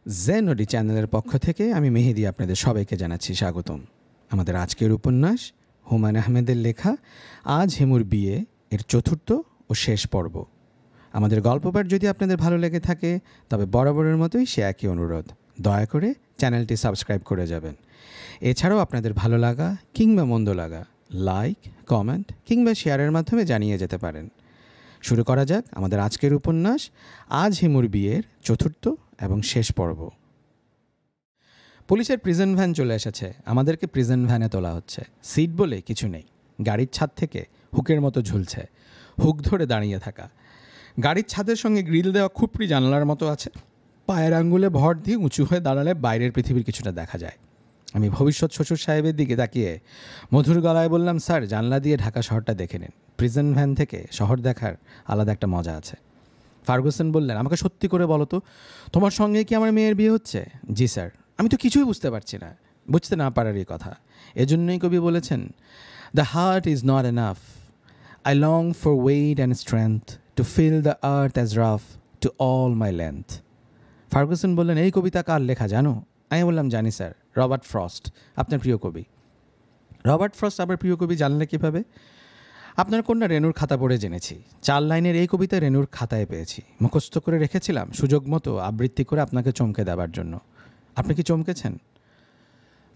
জেনওডি চ্যানেলের পক্ষ থেকে আমি মেহেদি আপনাদের সবাইকে জানাচ্ছি স্বাগতম। আমাদের আজকের উপন্যাস হুমায়ূন আহমেদের লেখা আজ হিমুর বিয়ে এর চতুর্থ ও শেষ পর্ব। আমাদের গল্পপাঠ যদি আপনাদের ভালো লেগে থাকে তবে বরাবরের মতোই সে একই অনুরোধ, দয়া করে চ্যানেলটি সাবস্ক্রাইব করে যাবেন। এছাড়াও আপনাদের ভালো লাগা কিংবা মন্দ লাগা লাইক, কমেন্ট কিংবা শেয়ারের মাধ্যমে জানিয়ে যেতে পারেন। শুরু করা যাক আমাদের আজকের উপন্যাস আজ হিমুর বিয়ের চতুর্থ এবং শেষ পর্ব। পুলিশের প্রিজন ভ্যান চলে এসেছে। আমাদেরকে প্রিজন ভ্যানে তোলা হচ্ছে। সিট বলে কিছু নেই। গাড়ির ছাদ থেকে হুকের মতো ঝুলছে, হুক ধরে দাঁড়িয়ে থাকা। গাড়ির ছাদের সঙ্গে গ্রিল দেওয়া খুপড়ি জানালার মতো আছে। পায়ের আঙ্গুলে ভর দিয়ে উঁচু হয়ে দাঁড়ালে বাইরের পৃথিবীর কিছুটা দেখা যায়। আমি ভবিষ্যৎ শ্বশুর সাহেবের দিকে তাকিয়ে মধুর গলায় বললাম, স্যার, জানলা দিয়ে ঢাকা শহরটা দেখে নিন। প্রিজন ভ্যান থেকে শহর দেখার আলাদা একটা মজা আছে। ফার্গুসন বললেন, আমাকে সত্যি করে বলো তো, তোমার সঙ্গে কি আমার মেয়ের বিয়ে হচ্ছে? জি স্যার। আমি তো কিছুই বুঝতে পারছি না। বুঝতে না পারারই কথা। এজন্যই কবি বলেছেন, the heart is not enough, I long for weight and strength to feel the earth as rough to all my length. Ferguson বললেন, এই কবিতা কার লেখা জানো? আমি বললাম, জানি স্যার, রবার্ট ফ্রস্ট, আপনার প্রিয় কবি। রবার্ট ফ্রস্ট আবার প্রিয় কবি জানলে কীভাবে? আপনার কন্যা রেনুর খাতা পড়ে জেনেছি। 4 লাইনের এই কবিতা রেনুর খাতায় পেয়েছি, মুখস্থ করে রেখেছিলাম সুযোগ মতো আবৃত্তি করে আপনাকে চমকে দেওয়ার জন্য। আপনি কি চমকেছেন?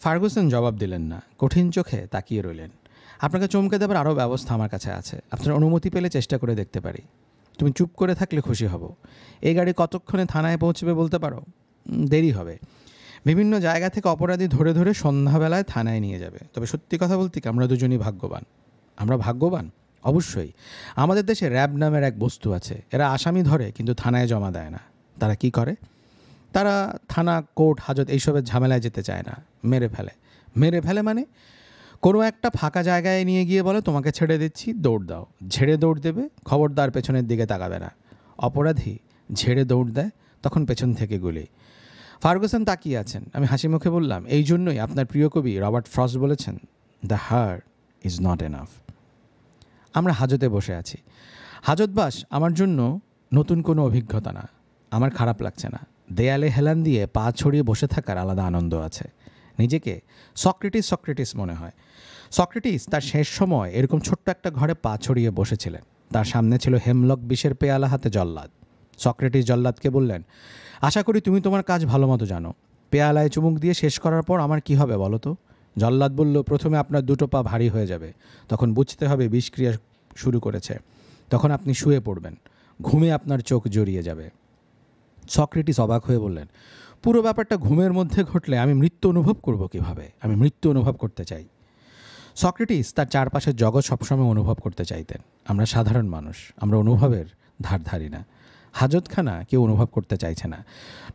ফার্গুসন জবাব দিলেন না, কঠিন চোখে তাকিয়ে রইলেন। আপনাকে চমকে দেওয়ার আরও ব্যবস্থা আমার কাছে আছে। আপনার অনুমতি পেলে চেষ্টা করে দেখতে পারি। তুমি চুপ করে থাকলে খুশি হব। এই গাড়ি কতক্ষণে থানায় পৌঁছবে বলতে পারো? দেরি হবে। বিভিন্ন জায়গা থেকে অপরাধী ধরে ধরে সন্ধ্যাবেলায় থানায় নিয়ে যাবে। তবে সত্যি কথা বলতে কি, আমরা দুজনই ভাগ্যবান। আমরা ভাগ্যবান? অবশ্যই। আমাদের দেশে র্যাব নামের এক বস্তু আছে। এরা আসামি ধরে কিন্তু থানায় জমা দেয় না। তারা কি করে? তারা থানা, কোর্ট, হাজত এইসবের ঝামেলায় যেতে চায় না। মেরে ফেলে। মেরে ফেলে মানে কোনো একটা ফাঁকা জায়গায় নিয়ে গিয়ে বলে, তোমাকে ছেড়ে দিচ্ছি, দৌড় দাও। ঝেড়ে দৌড় দেবে, খবরদার পেছনের দিকে তাকাবে না। অপরাধী ঝেড়ে দৌড় দেয়, তখন পেছন থেকে গুলি। ফার্গুসন তাকিয়ে আছেন। আমি হাসি মুখে বললাম, এই জন্যই আপনার প্রিয় কবি রবার্ট ফ্রস্ট বলেছেন, the heart is not enough. আমরা হাজতে বসে আছি। হাজতবাস আমার জন্য নতুন কোনো অভিজ্ঞতা না। আমার খারাপ লাগছে না। দেয়ালে হেলান দিয়ে পা ছড়িয়ে বসে থাকার আলাদা আনন্দ আছে। নিজেকে সক্রেটিস মনে হয়। সক্রেটিস তার শেষ সময় এরকম ছোট্ট একটা ঘরে পা ছড়িয়ে বসেছিলেন। তার সামনে ছিল হেমলক বিষের পেয়ালা হাতে জল্লাদ। সক্রেটিস জল্লাদকে বললেন, আশা করি তুমি তোমার কাজ ভালো মতো জানো। পেয়ালায় চুমুক দিয়ে শেষ করার পর আমার কি হবে বলো তো? জল্লাদ বলল, প্রথমে আপনার দুটো পা ভারী হয়ে যাবে। তখন বুঝতে হবে বিষক্রিয়া শুরু করেছে। তখন আপনি শুয়ে পড়বেন। ঘুমে আপনার চোখ জড়িয়ে যাবে। সক্রেটিস অবাক হয়ে বললেন, পুরো ব্যাপারটা ঘুমের মধ্যে ঘটলে আমি মৃত্যু অনুভব করব কিভাবে? আমি মৃত্যু অনুভব করতে চাই। সক্রেটিস তার চারপাশের জগৎ সবসময় অনুভব করতে চাইতেন। আমরা সাধারণ মানুষ, আমরা অনুভবের ধার ধারি না। হাজতখানা কেউ অনুভব করতে চাইছে না।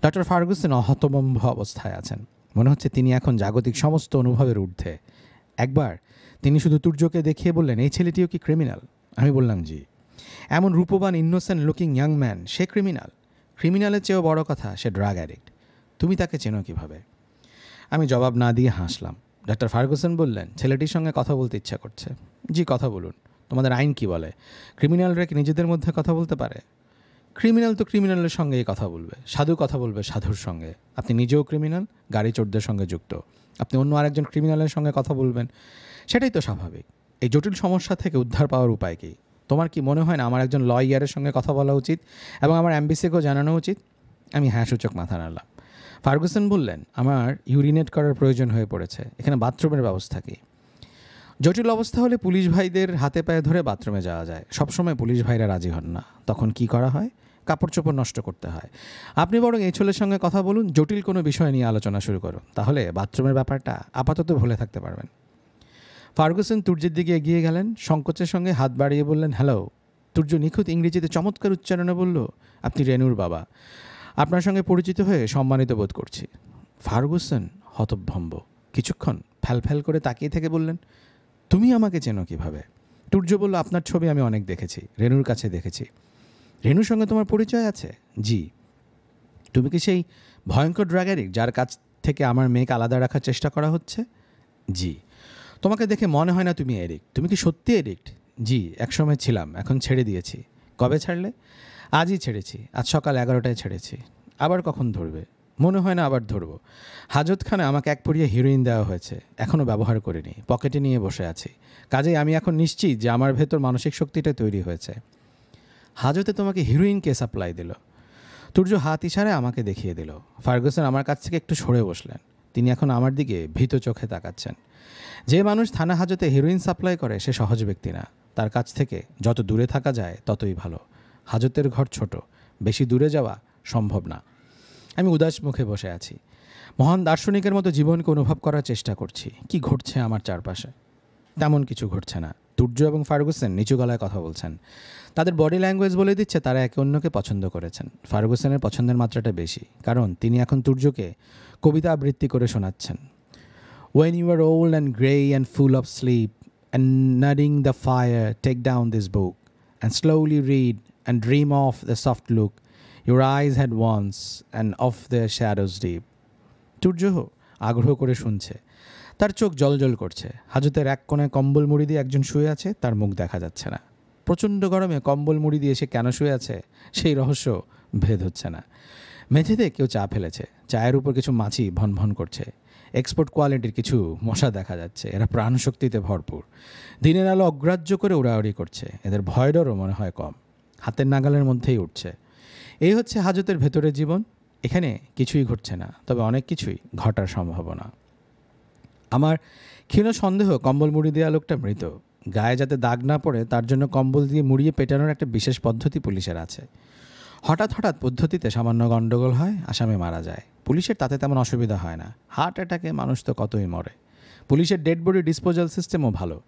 ডক্টর ফার্গুসন হতভম্ব অবস্থায় আছেন। মনে হচ্ছে তিনি এখন জাগতিক সমস্ত অনুভবের ঊর্ধ্বে। একবার তিনি শুধু তুর্যকে দেখিয়ে বললেন, এই ছেলেটিও কি ক্রিমিনাল? আমি বললাম, জি। এমন রূপবান, ইনোসেন্ট লুকিং ইয়াং ম্যান, সে ক্রিমিনাল? ক্রিমিনালের চেয়েও বড় কথা, সে ড্রাগ অ্যাডিক্ট। তুমি তাকে চেনো কীভাবে? আমি জবাব না দিয়ে হাসলাম। ডক্টর ফার্গুসন বললেন, ছেলেটির সঙ্গে কথা বলতে ইচ্ছা করছে। জি, কথা বলুন। তোমাদের আইন কি বলে? ক্রিমিনালরা কি নিজেদের মধ্যে কথা বলতে পারে? ক্রিমিনাল তো ক্রিমিনালের সঙ্গেই কথা বলবে। সাধু কথা বলবে সাধুর সঙ্গে। আপনি নিজেও ক্রিমিনাল, গাড়ি চোরদের সঙ্গে যুক্ত। আপনি অন্য আরেকজন ক্রিমিনালের সঙ্গে কথা বলবেন। সেটাই তো স্বাভাবিক। এই জটিল সমস্যা থেকে উদ্ধার পাওয়ার উপায় কী? তোমার কি মনে হয় না আমার একজন লয়ারের সঙ্গে কথা বলা উচিত এবং আমার অ্যাম্বাসিকেও জানানো উচিত? আমি হ্যাঁ সূচক মাথা নাড়লাম। ফার্গুসন বললেন, আমার ইউরিনেট করার প্রয়োজন হয়ে পড়েছে। এখানে বাথরুমের ব্যবস্থা কী? জটিল অবস্থা হলে পুলিশ ভাইদের হাতে পায়ে ধরে বাথরুমে যাওয়া যায়। সবসময় পুলিশ ভাইরা রাজি হন না। তখন কি করা হয়? কাপড় চোপড় নষ্ট করতে হয়। আপনি বরং এই ছেলের সঙ্গে কথা বলুন, জটিল কোনো বিষয় নিয়ে আলোচনা শুরু করুন। তাহলে বাথরুমের ব্যাপারটা আপাতত ভুলে থাকতে পারবেন। ফার্গুসন তুর্যের দিকে এগিয়ে গেলেন। সংকোচের সঙ্গে হাত বাড়িয়ে বললেন, হ্যালো। তুর্য নিখুঁত ইংরেজিতে চমৎকার উচ্চারণে বলল, আপনি রেনুর বাবা। আপনার সঙ্গে পরিচিত হয়ে সম্মানিত বোধ করছি। ফার্গুসন হতভম্ব। কিছুক্ষণ ফ্যাল করে তাকিয়ে থেকে বললেন, তুমি আমাকে চেনো কীভাবে? তুর্য বলল, আপনার ছবি আমি অনেক দেখেছি, রেনুর কাছে দেখেছি। রেনুর সঙ্গে তোমার পরিচয় আছে? জি। তুমি কি সেই ভয়ঙ্কর ড্রাগ অ্যাডিক্ট যার কাছ থেকে আমার মেয়েকে আলাদা রাখার চেষ্টা করা হচ্ছে? জি। তোমাকে দেখে মনে হয় না তুমি এডিক্ট। তুমি কি সত্যি এডিক্ট? জি, একসময় ছিলাম, এখন ছেড়ে দিয়েছি। কবে ছাড়লে? আজই ছেড়েছি। আজ সকাল 11টায় ছেড়েছি। আবার কখন ধরবে? মনে হয় না আবার ধরব। হাজতখানে আমাকে এক পুড়িয়ে হিরোইন দেওয়া হয়েছে, এখনও ব্যবহার করিনি, পকেটে নিয়ে বসে আছি। কাজেই আমি এখন নিশ্চিত যে আমার ভেতর মানসিক শক্তিটা তৈরি হয়েছে। হাজতে তোমাকে হিরোইন কে সাপ্লাই দিল? তুর্য হাত ইশারায় আমাকে দেখিয়ে দিল। ফার্গুসন আমার কাছ থেকে একটু সরে বসলেন। তিনি এখন আমার দিকে ভীত চোখে তাকাচ্ছেন। যে মানুষ থানা হাজতে হিরোইন সাপ্লাই করে সে সহজ ব্যক্তি না। তার কাছ থেকে যত দূরে থাকা যায় ততই ভালো। হাজতের ঘর ছোট, বেশি দূরে যাওয়া সম্ভব না। আমি উদাস মুখে বসে আছি। মহান দার্শনিকের মতো জীবনকে অনুভব করার চেষ্টা করছি। কি ঘটছে আমার চারপাশে? তেমন কিছু ঘটছে না। তুর্য এবং ফার্গুসন নিচু গলায় কথা বলছেন। তাদের বডি ল্যাঙ্গুয়েজ বলে দিচ্ছে তারা একে অন্যকে পছন্দ করেছেন। ফার্গুসনের পছন্দের মাত্রাটা বেশি, কারণ তিনি এখন তুর্যকে কবিতা আবৃত্তি করে শোনাচ্ছেন। When you are old and grey and full of sleep and nodding the fire, take down this book and slowly read and dream of the soft look your eyes had once and of their shadows deep. Turjo আগ্রহ করে শুনছে। তার চোখ জলজল করছে। হাজতের এক কোণায় কম্বল মুড়ি দিয়ে একজন শুয়ে আছে, তার মুখ দেখা যাচ্ছে না। প্রচণ্ড গরমে কম্বল মুড়ি দিয়ে সে কেন শুয়ে আছে সেই রহস্য ভেদ হচ্ছে না। মেঝেতে কেউ চা ফেলেছে। চায়ের উপর কিছু মাছি ভনভন করছে। এক্সপোর্ট কোয়ালিটির কিছু মশা দেখা যাচ্ছে। এরা প্রাণশক্তিতে ভরপুর। দিনের আলো অগ্রাহ্য করে উড়াউড়ি করছে। এদের ভয় ডরও মনে হয় কম, হাতের নাগালের মধ্যেই উঠছে। এই হচ্ছে হাজতের ভেতরের জীবন। এখানে কিছুই ঘটছে না, তবে অনেক কিছুই ঘটার সম্ভাবনা। আমার ক্ষীণ সন্দেহ কম্বল মুড়ি দেওয়া লোকটা মৃত। গায়ে যাতে দাগ না পড়ে তার জন্য কম্বল দিয়ে মুড়িয়ে পেটানোর একটা বিশেষ পদ্ধতি পুলিশের আছে। হঠাৎ পদ্ধতিতে সামান্য গণ্ডগোল হয়, আসামি মারা যায়। পুলিশের তাতে তেমন অসুবিধা হয় না। হার্ট অ্যাটাকে মানুষ তো কতই মরে। পুলিশের ডেড বডি ডিসপোজাল সিস্টেমও ভালো।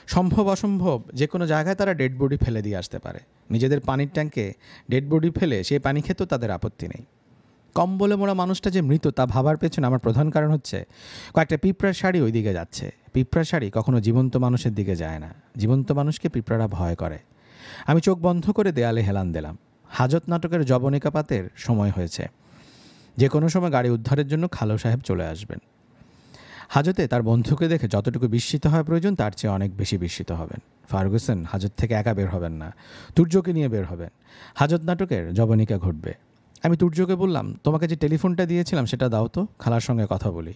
সম্ভব অসম্ভব যে কোনো জায়গায় তারা ডেড বডি ফেলে দিয়ে আসতে পারে। নিজেদের পানির ট্যাঙ্কে ডেড বডি ফেলে সেই পানি খেতেও তাদের আপত্তি নেই। কম্বলে মোড়া মানুষটা যে মৃত তা ভাবার পেছনে আমার প্রধান কারণ হচ্ছে কয়েকটা পিঁপড়ার শাড়ি ওই দিকে যাচ্ছে। পিঁপড়ার শাড়ি কখনো জীবন্ত মানুষের দিকে যায় না। জীবন্ত মানুষকে পিঁপড়ারা ভয় করে। আমি চোখ বন্ধ করে দেয়ালে হেলান দিলাম। হাজত নাটকের জবনিকাপাতের সময় হয়েছে। যে কোনো সময় গাড়ি উদ্ধারের জন্য খালো সাহেব চলে আসবেন। হাজতে তার বন্ধুকে দেখে যতটুকু বিস্মিত হওয়া প্রয়োজন তার চেয়ে অনেক বেশি বিস্মিত হবেন। ফার্গুসন হাজত থেকে একা বের হবেন না, তুর্যকে নিয়ে বের হবেন। হাজত নাটকের জবনিকা ঘটবে। আমি তুর্যকে বললাম, তোমাকে যে টেলিফোনটা দিয়েছিলাম সেটা দাও তো, খালার সঙ্গে কথা বলি।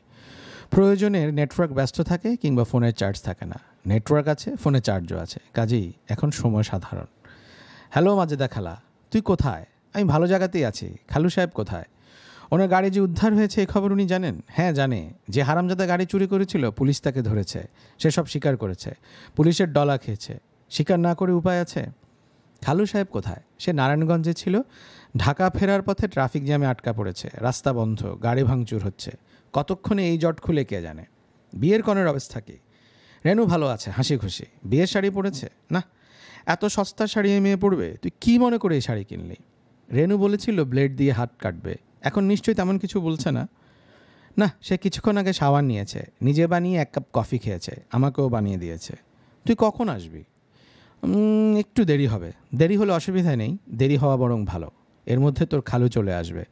প্রয়োজনের নেটওয়ার্ক ব্যস্ত থাকে কিংবা ফোনের চার্জ থাকে না। নেটওয়ার্ক আছে, ফোনে চার্জও আছে, কাজেই এখন সময় সাধারণ। হ্যালো মাজেদা খালা, তুই কোথায়? আমি ভালো জায়গাতেই আছি। খালু সাহেব কোথায়? ওনার গাড়ি যে উদ্ধার হয়েছে এই খবর উনি জানেন? হ্যাঁ জানে। যে হারামজাদা গাড়ি চুরি করেছিল পুলিশ তাকে ধরেছে। সে সব স্বীকার করেছে। পুলিশের ডলা খেয়েছে। স্বীকার না করে উপায় আছে? খালু সাহেব কোথায়? সে নারায়ণগঞ্জে ছিল। ঢাকা ফেরার পথে ট্রাফিক জ্যামে আটকা পড়েছে। রাস্তা বন্ধ, গাড়ি ভাঙচুর হচ্ছে। কতক্ষণে এই জট খুলে কে জানে। বিয়ের কনের অবস্থা কি? রেনু ভালো আছে, হাসি খুশি। বিয়ের শাড়ি পরেছে? না। এত সস্তা শাড়ি মেয়ে পরবে? তুই কি মনে করে এই শাড়ি কিনলি? রেনু বলেছিল ব্লেড দিয়ে হাত কাটবে। এখন নিশ্চয়ই তেমন কিছু বলছে না? না, সে কিছুক্ষণ আগে শাওয়ার নিয়েছে। নিজে বানিয়ে এক কাপ কফি খেয়েছে, আমাকেও বানিয়ে দিয়েছে। তুই কখন আসবি? একটু দেরি হবে। দেরি হলে অসুবিধা নেই, দেরি হওয়া বরং ভালো। এর মধ্যে তোর খালু চলে আসবে।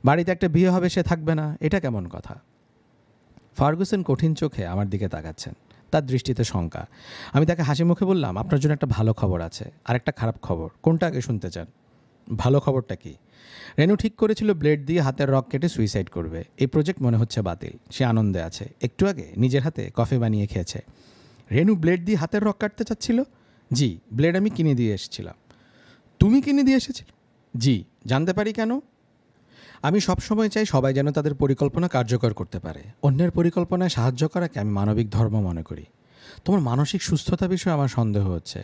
বাড়িতে একটা বিয়ে হবে, সে থাকবে না, এটা কেমন কথা? ফার্গুসন কঠিন চোখে আমার দিকে তাকাচ্ছেন। তার দৃষ্টিতে শঙ্কা। আমি তাকে হাসি মুখে বললাম, আপনার জন্য একটা ভালো খবর আছে আর একটা খারাপ খবর। কোনটা আগে শুনতে চান? ভালো খবরটা কি? রেনু ঠিক করেছিল ব্লেড দিয়ে হাতের রক কেটে সুইসাইড করবে। এই প্রজেক্ট মনে হচ্ছে বাতিল। সে আনন্দে আছে। একটু আগে নিজের হাতে কফি বানিয়ে খেয়েছে। রেনু ব্লেড দিয়ে হাতের রক কাটতে চাচ্ছিল? জি, ব্লেড আমি কিনে দিয়ে এসেছিলাম। তুমি কিনে দিয়ে এসেছিলে? জি। জানতে পারি কেন? আমি সবসময় চাই সবাই যেন তাদের পরিকল্পনা কার্যকর করতে পারে। অন্যের পরিকল্পনায় সাহায্য করাকে আমি মানবিক ধর্ম মনে করি। তোমার মানসিক সুস্থতা বিষয়ে আমার সন্দেহ হচ্ছে।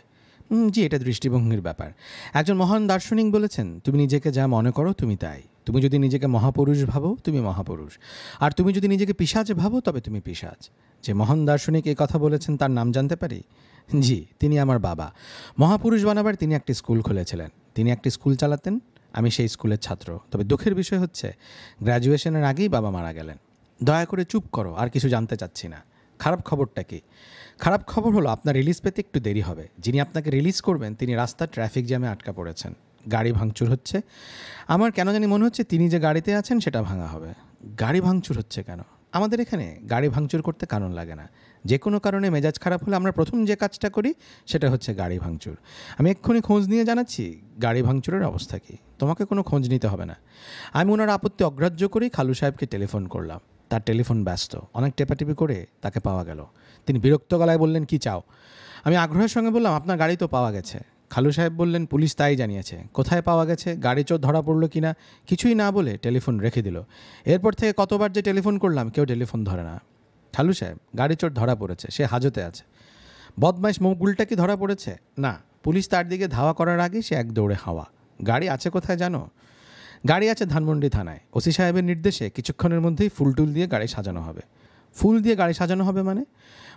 জি, এটা দৃষ্টিভঙ্গির ব্যাপার। একজন মহান দার্শনিক বলেছেন, তুমি নিজেকে যা মনে করো তুমি তাই। তুমি যদি নিজেকে মহাপুরুষ ভাবো তুমি মহাপুরুষ, আর তুমি যদি নিজেকে পিশাচ ভাবো তবে তুমি পিশাচ। যে মহান দার্শনিক এই কথা বলেছেন তার নাম জানতে পারি? জি, তিনি আমার বাবা। মহাপুরুষ বানাবার তিনি একটি স্কুল খুলেছিলেন। তিনি একটি স্কুল চালাতেন, আমি সেই স্কুলের ছাত্র। তবে দুঃখের বিষয় হচ্ছে গ্র্যাজুয়েশনের আগেই বাবা মারা গেলেন। দয়া করে চুপ করো, আর কিছু জানতে চাচ্ছি না। খারাপ খবরটা কি? খারাপ খবর হলো আপনার রিলিজ পেতে একটু দেরি হবে। যিনি আপনাকে রিলিজ করবেন তিনি রাস্তার ট্রাফিক জ্যামে আটকা পড়েছেন। গাড়ি ভাঙচুর হচ্ছে। আমার কেন জানি মনে হচ্ছে তিনি যে গাড়িতে আছেন সেটা ভাঙা হবে। গাড়ি ভাঙচুর হচ্ছে কেন? আমাদের এখানে গাড়ি ভাঙচুর করতে কারণ লাগে না। যে কোনো কারণে মেজাজ খারাপ হলে আমরা প্রথম যে কাজটা করি সেটা হচ্ছে গাড়ি ভাঙচুর। আমি এক্ষুনি খোঁজ নিয়ে জানাচ্ছি গাড়ি ভাঙচুরের অবস্থা কী, তোমাকে কোনো খোঁজ নিতে হবে না। আমি ওনার আপত্তি অগ্রাহ্য করেই খালু সাহেবকে টেলিফোন করলাম। তার টেলিফোন ব্যস্ত। অনেক টেপাটিপি করে তাকে পাওয়া গেল। তিনি বিরক্ত গলায় বললেন, কী চাও? আমি আগ্রহের সঙ্গে বললাম, আপনার গাড়ি তো পাওয়া গেছে। খালু সাহেব বললেন, পুলিশ তাই জানিয়েছে। কোথায় পাওয়া গেছে, গাড়ি চোর ধরা পড়লো কি না, কিছুই না বলে টেলিফোন রেখে দিল। এরপর থেকে কতবার যে টেলিফোন করলাম, কেউ টেলিফোন ধরে না। খালু সাহেব, গাড়ি চোর ধরা পড়েছে, সে হাজতে আছে। বদমাইশ মকবুলটা কি ধরা পড়েছে? না, পুলিশ তার দিকে ধাওয়া করার আগে সে এক দৌড়ে হাওয়া। গাড়ি আছে কোথায় জানো? গাড়ি আছে ধানমন্ডি থানায়। ওসি সাহেবের নির্দেশে কিছুক্ষণের মধ্যেই ফুল টুল দিয়ে গাড়ি সাজানো হবে। ফুল দিয়ে গাড়ি সাজানো হবে মানে?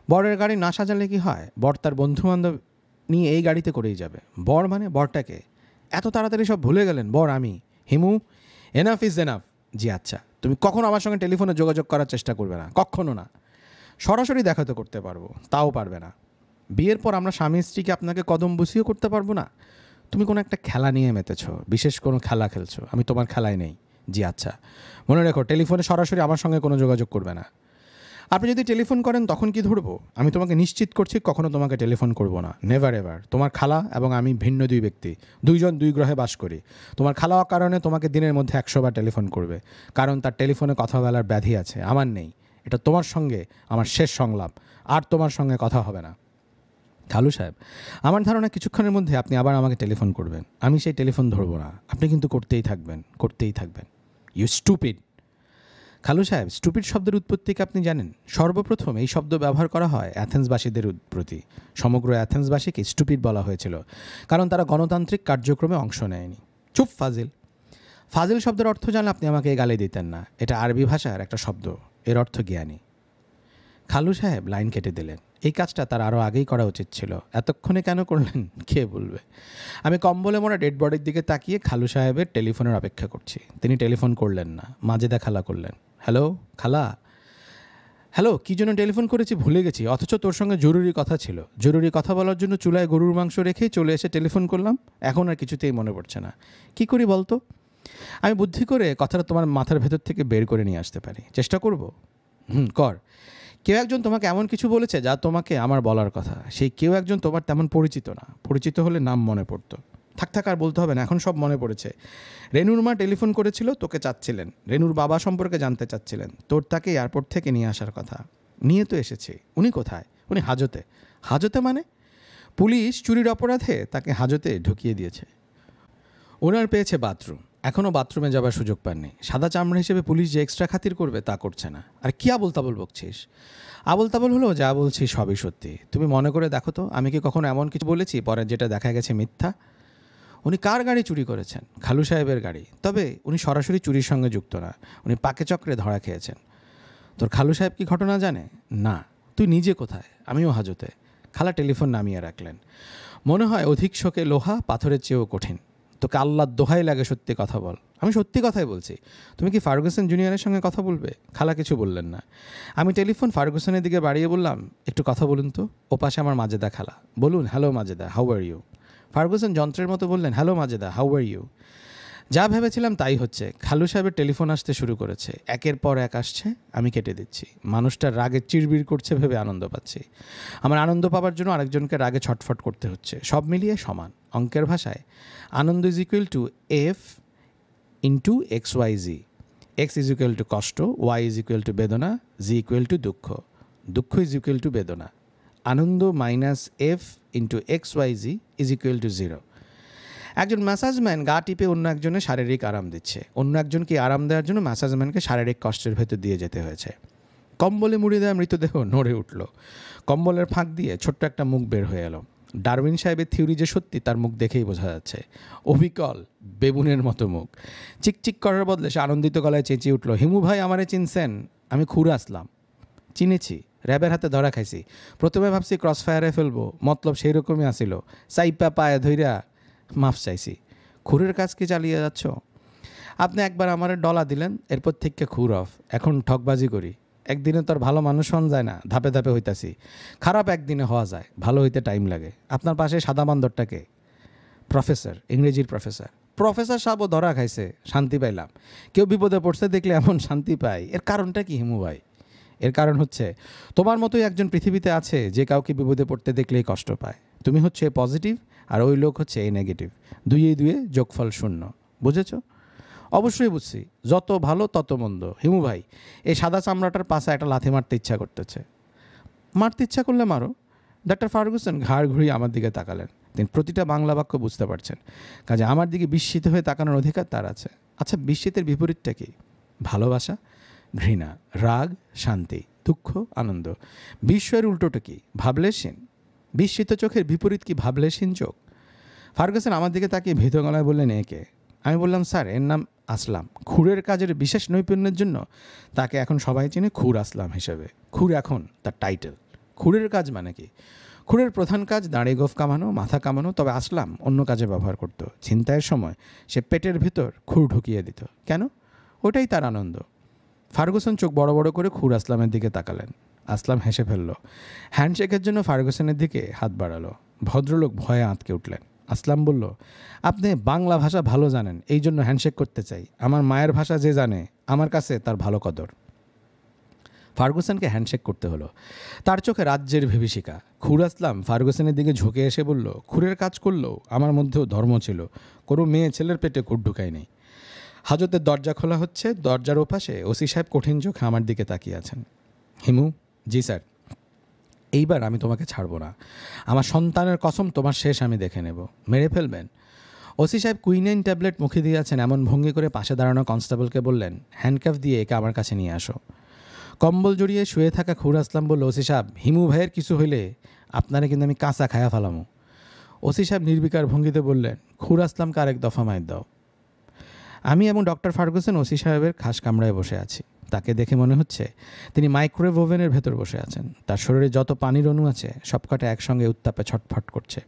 বরের গাড়ি না সাজালে কি হয়? বর তার বন্ধুবান্ধব নিয়ে এই গাড়িতে করেই যাবে। বর মানে বরটাকে এত তাড়াতাড়ি সব ভুলে গেলেন? বর আমি। Himu, enough is enough. জি আচ্ছা, তুমি কখনো আমার সঙ্গে টেলিফোনে যোগাযোগ করার চেষ্টা করবে না, কখনো না। সরাসরি দেখা তো করতে পারবো, তাও পারবে না। বিয়ের পর আমরা স্বামী স্ত্রীকে আপনাকে কদম বুঝিয়েও করতে পারবো না। তুমি কোনো একটা খেলা নিয়ে মেতেছ, বিশেষ কোনো খেলা খেলছো, আমি তোমার খেলায় নেই। জি আচ্ছা, মনে রেখো টেলিফোনে সরাসরি আমার সঙ্গে কোনো যোগাযোগ করবে না। আপনি যদি টেলিফোন করেন তখন কি ধরবো? আমি তোমাকে নিশ্চিত করছি কখনো তোমাকে টেলিফোন করব না, নেভার এভার। তোমার খালা এবং আমি ভিন্ন দুই ব্যক্তি, দুইজন দুই গ্রহে বাস করি। তোমার খালা কারণে তোমাকে দিনের মধ্যে 100 বার টেলিফোন করবে, কারণ তার টেলিফোনে কথা বলার ব্যাধি আছে, আমার নেই। এটা তোমার সঙ্গে আমার শেষ সংলাপ, আর তোমার সঙ্গে কথা হবে না। খালু সাহেব, আমার ধারণা কিছুক্ষণের মধ্যে আপনি আবার আমাকে টেলিফোন করবেন। আমি সেই টেলিফোন ধরবো না, আপনি কিন্তু করতেই থাকবেন, করতেই থাকবেন। You stupid. খালু সাহেব, স্টুপিড শব্দের উৎপত্তি কি আপনি জানেন? সর্বপ্রথম এই শব্দ ব্যবহার করা হয় অ্যাথেন্সবাসীদের প্রতি। সমগ্র অ্যাথেন্সবাসীকে স্টুপিড বলা হয়েছিল, কারণ তারা গণতান্ত্রিক কার্যক্রমে অংশ নেয়নি। চুপ ফাজিল। ফাজিল শব্দের অর্থ জানলে আপনি আমাকে গালি দিতেন না। এটা আরবি ভাষার একটা শব্দ, এর অর্থ জ্ঞানী। খালু সাহেব লাইন কেটে দিলেন। এই কাজটা তার আরও আগেই করা উচিত ছিল। এতক্ষণে কেন করলেন কে বলবে। আমি কম্বলে মোড়া ডেড বডির দিকে তাকিয়ে খালু সাহেবের টেলিফোনের অপেক্ষা করছি। তিনি টেলিফোন করলেন না, মাজেদা খালা করলেন। হ্যালো খালা। হ্যালো, কী জন্য টেলিফোন করেছি ভুলে গেছি, অথচ তোর সঙ্গে জরুরি কথা ছিল। জরুরি কথা বলার জন্য চুলায় গরুর মাংস রেখেই চলে এসে টেলিফোন করলাম, এখন আর কিছুতেই মনে পড়ছে না। কি করি বলতো? আমি বুদ্ধি করে কথাটা তোমার মাথার ভেতর থেকে বের করে নিয়ে আসতে পারি, চেষ্টা করব। কর। কেউ একজন তোমাকে এমন কিছু বলেছে যা তোমাকে আমার বলার কথা। সেই কেউ একজন তোমার তেমন পরিচিত না। পরিচিত হলে নাম মনে পড়তো। থাক আর বলতে হবে না, এখন সব মনে পড়েছে। রেনুর মা টেলিফোন করেছিল, তোকে চাচ্ছিলেন। রেনুর বাবা সম্পর্কে জানতে চাচ্ছিলেন। তোর তাকে এয়ারপোর্ট থেকে নিয়ে আসার কথা। নিয়ে তো এসেছি। উনি কোথায়? উনি হাজতে। হাজতে মানে? পুলিশ চুরির অপরাধে তাকে হাজতে ঢুকিয়ে দিয়েছে। ওনার পেয়েছে বাথরুম, এখনও বাথরুমে যাবার সুযোগ পাননি। সাদা চামড়া হিসেবে পুলিশ যে এক্সট্রা খাতির করবে তা করছে না। আর কি আবল তাবল বকছিস? আবল তাবল হলো যা বলছি সবই সত্যি। তুমি মনে করে দেখো তো, আমি কি কখনো এমন কিছু বলেছি পরে যেটা দেখা গেছে মিথ্যা? উনি কার গাড়ি চুরি করেছেন? খালু সাহেবের গাড়ি। তবে উনি সরাসরি চুরির সঙ্গে যুক্ত না, উনি পাকে চক্রে ধরা খেয়েছেন। তোর খালু সাহেব কি ঘটনা জানে? না। তুই নিজে কোথায়? আমিও হাজতে। খালা টেলিফোন নামিয়ে রাখলেন। মনে হয় অধিক শোকে লোহা পাথরের চেয়েও কঠিন। তোকে আল্লাহর দোহাই লাগে সত্যি কথা বল। আমি সত্যি কথাই বলছি। তুমি কি ফার্গুসন জুনিয়রের সঙ্গে কথা বলবে? খালা কিছু বললেন না। আমি টেলিফোন ফার্গুসনের দিকে বাড়িয়ে বললাম, একটু কথা বলুন তো। ও পাশে আমার মাজেদা খালা। বলুন, hello Majeda, how are you? Ferguson যন্ত্রের মতো বললেন, hello Majeda, how are you? যা ভেবেছিলাম তাই হচ্ছে। খালু সাহেবের টেলিফোন আসতে শুরু করেছে। একের পর এক আসছে, আমি কেটে দিচ্ছি। মানুষটার রাগে চিড়বিড় করছে ভেবে আনন্দ পাচ্ছি। আমার আনন্দ পাবার জন্য আরেকজনকে রাগে ছটফট করতে হচ্ছে। সব মিলিয়ে সমান। অঙ্কের ভাষায় আনন্দ is equal to f into x y g. X is equal to কষ্ট, ওয়াই ইজ ইকুয়াল টু বেদনা, জি ইকুয়াল টু দুঃখ, দুঃখ ইজ ইকুয়াল টু বেদনা। আনন্দ minus f into x y g is equal to 0। একজন ম্যাসাজম্যান গা টিপে অন্য একজনের শারীরিক আরাম দিচ্ছে। অন্য একজনকে আরাম দেওয়ার জন্য ম্যাসাজম্যানকে শারীরিক কষ্টের ভেতর দিয়ে যেতে হয়েছে। কম্বলে মুড়ি দেওয়া মৃতদেহ নড়ে উঠল। কম্বলের ফাঁক দিয়ে ছোট্ট একটা মুখ বের হয়ে এলো। ডারউইন সাহেবের থিওরি যে সত্যি তার মুখ দেখেই বোঝা যাচ্ছে। অবিকল বেবুনের মতো মুখ। চিকচিক করার বদলে সে আনন্দিত গলায় চেঁচিয়ে উঠল, হিমু ভাই আমারে চিনছেন? আমি খুড় আসলাম। চিনেছি, র্যাবের হাতে ধরা খাইছি। প্রথমে ভাবছি ক্রস ফায়ারে ফেলবো, মতলব সেই রকমই আসিল। সাইপা পায়ে ধইরা মাফ চাইছি। খুরের কাজ কি চালিয়ে যাচ্ছ? আপনি একবার আমারে ডলা দিলেন, এরপর থেকে খুর অফ। এখন ঠকবাজি করি। একদিনে তো আর ভালো মানুষ হন যায় না, ধাপে ধাপে হইতাছি। খারাপ একদিনে হওয়া যায়, ভালো হইতে টাইম লাগে। আপনার পাশে সাদা বান্দরটাকে? প্রফেসর, ইংরেজির প্রফেসর। প্রফেসর সাহেবও ধরা খাইছে, শান্তি পাইলাম। কেউ বিপদে পড়ছে দেখলে এমন শান্তি পাই, এর কারণটা কি হিমু ভাই? এর কারণ হচ্ছে তোমার মতোই একজন পৃথিবীতে আছে যে কাউকে বিপদে পড়তে দেখলেই কষ্ট পায়। তুমি হচ্ছে এ পজিটিভ আর ওই লোক হচ্ছে এ নেগেটিভ, দুইয়ে দুয়ে যোগফল শূন্য। বুঝেছো? অবশ্যই বুঝছি, যত ভালো তত মন্দ। হিমু ভাই, এই সাদা চামড়াটার পাশে একটা লাথি মারতে ইচ্ছা করতেছে। মারতে ইচ্ছা করলে মারো। ডাক্তার ফার্গুসন ঘাড় ঘুরিয়ে আমার দিকে তাকালেন। তিনি প্রতিটা বাংলা বাক্য বুঝতে পারছেন, কাজে আমার দিকে বিস্মিত হয়ে তাকানোর অধিকার তার আছে। আচ্ছা, বিস্মিতের বিপরীতটা কি? ভালোবাসা, ঘৃণা, রাগ, শান্তি, দুঃখ, আনন্দ। বিস্ময়ের উল্টোটা কি? ভাবলেশীন। বিস্মিত চোখের বিপরীত কি ভাবলেশীন চোখ? ফার্গুসন আমার দিকে তাকিয়ে ভীত গলায় বললেন, একে? আমি বললাম, স্যার এর নাম আসলাম। খুরের কাজের বিশেষ নৈপুণ্যের জন্য তাকে এখন সবাই চেনে খুর আসলাম হিসেবে। খুর এখন তার টাইটেল। খুরের কাজ মানে কি? খুরের প্রধান কাজ দাঁড়ে গোফ কামানো, মাথা কামানো। তবে আসলাম অন্য কাজে ব্যবহার করত। ছিনতাইয়ের সময় সে পেটের ভিতর খুর ঢুকিয়ে দিত। কেন? ওটাই তার আনন্দ। ফার্গুসন চোখ বড় বড় করে খুর আসলামের দিকে তাকালেন। আসলাম হেসে ফেলল। হ্যান্ডশেকের জন্য ফার্গুসনের দিকে হাত বাড়ালো। ভদ্রলোক ভয়ে আঁতকে উঠলেন। আসলাম বলল, আপনি বাংলা ভাষা ভালো জানেন, এই জন্য হ্যান্ডশেক করতে চাই। আমার মায়ের ভাষা যে জানে, আমার কাছে তার ভালো কদর। ফার্গুসনকে হ্যান্ডশেক করতে হলো। তার চোখে রাজ্যের বিভীষিকা। খুর আসলাম ফার্গুসনের দিকে ঝুঁকে এসে বলল, খুরের কাজ করলেও আমার মধ্যেও ধর্ম ছিল। কোনো মেয়ে ছেলের পেটে খুর ঢুকায় নেই। হাজতের দরজা খোলা হচ্ছে। দরজার ওপাশে ওসি সাহেব কঠিন চোখে আমার দিকে তাকিয়ে আছেন। হিমু, জি স্যার। এইবার আমি তোমাকে ছাড়বো না। আমার সন্তানের কসম, তোমার শেষ আমি দেখে নেব। মেরে ফেলবেন? ওসি সাহেব কুইনাইন ট্যাবলেট মুখে দিয়ে আছেন এমন ভঙ্গি করে পাশে দাঁড়ানো কনস্টেবলকে বললেন, হ্যান্ডকাফ দিয়ে একে আমার কাছে নিয়ে আসো। কম্বল জড়িয়ে শুয়ে থাকা খুর আসলাম বলল, ওসি সাহেব, হিমু ভাইয়ের কিছু হইলে আপনারা কিন্তু আমি কাঁচা খায়া ফেলামো। ওসি সাহেব নির্বিকার ভঙ্গিতে বললেন, খুর আসলামকে আরেক দফা মাইর দাও। আমি এবং ডক্টর ফার্গুসন ওসি সাহেবের খাস কামরায় বসে আছি। তাকে দেখে মনে হচ্ছে তিনি মাইক্রোওয়েভ ওভেনের ভেতর বসে আছেন। তার শরীরে যত পানির অণু আছে সবকটা একসঙ্গে উত্তাপে ছটফট করছে।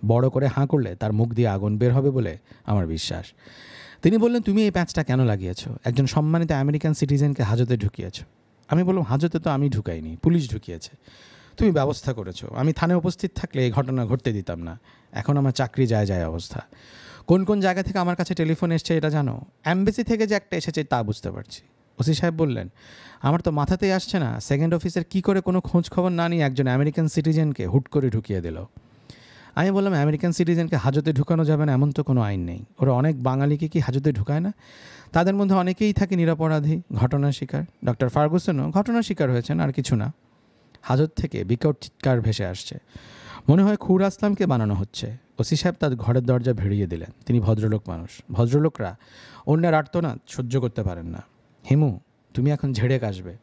বড় করে হাঁ করলে তার মুখ দিয়ে আগুন বের হবে বলে আমার বিশ্বাস। তিনি বললেন, তুমি এই প্যাঁচটা কেন লাগিয়েছ? একজন সম্মানিত আমেরিকান সিটিজেনকে হাজতে ঢুকিয়েছ। আমি বললাম, হাজতে তো আমি ঢুকাইনি, পুলিশ ঢুকিয়েছে। তুমি ব্যবস্থা করেছো। আমি থানায় উপস্থিত থাকলে এই ঘটনা ঘটতে দিতাম না। এখন আমার চাকরি যায় যায় অবস্থা। কোন কোন জায়গা থেকে আমার কাছে টেলিফোন এসছে এটা জানো? অ্যাম্বাসি থেকে যে একটা এসেছে তা বুঝতে পারছি। ওসি সাহেব বললেন, আমার তো মাথাতেই আসছে না সেকেন্ড অফিসার কী করে কোনো খোঁজ খবর না নিয়ে একজন আমেরিকান সিটিজেনকে হুট করে ঢুকিয়ে দিল। আমি বললাম, আমেরিকান সিটিজেনকে হাজতে ঢুকানো যাবে না এমন তো কোনো আইন নেই। ওরা অনেক বাঙালিকে কি হাজতে ঢুকায় না? তাদের মধ্যে অনেকেই থাকে নিরপরাধী, ঘটনার শিকার। ডক্টর ফার্গুসনও ঘটনার শিকার হয়েছেন, আর কিছু না। হাজত থেকে বিকট চিৎকার ভেসে আসছে। মনে হয় খুর আসলামকে বানানো হচ্ছে। ওসি সাহেব তার ঘরের দরজা ভিড়িয়ে দিলেন। তিনি ভদ্রলোক মানুষ। ভদ্রলোকরা অন্যের আর্তনাদ সহ্য করতে পারেন না। হিমু, তুমি এখন ঝেড়ে কাশবে।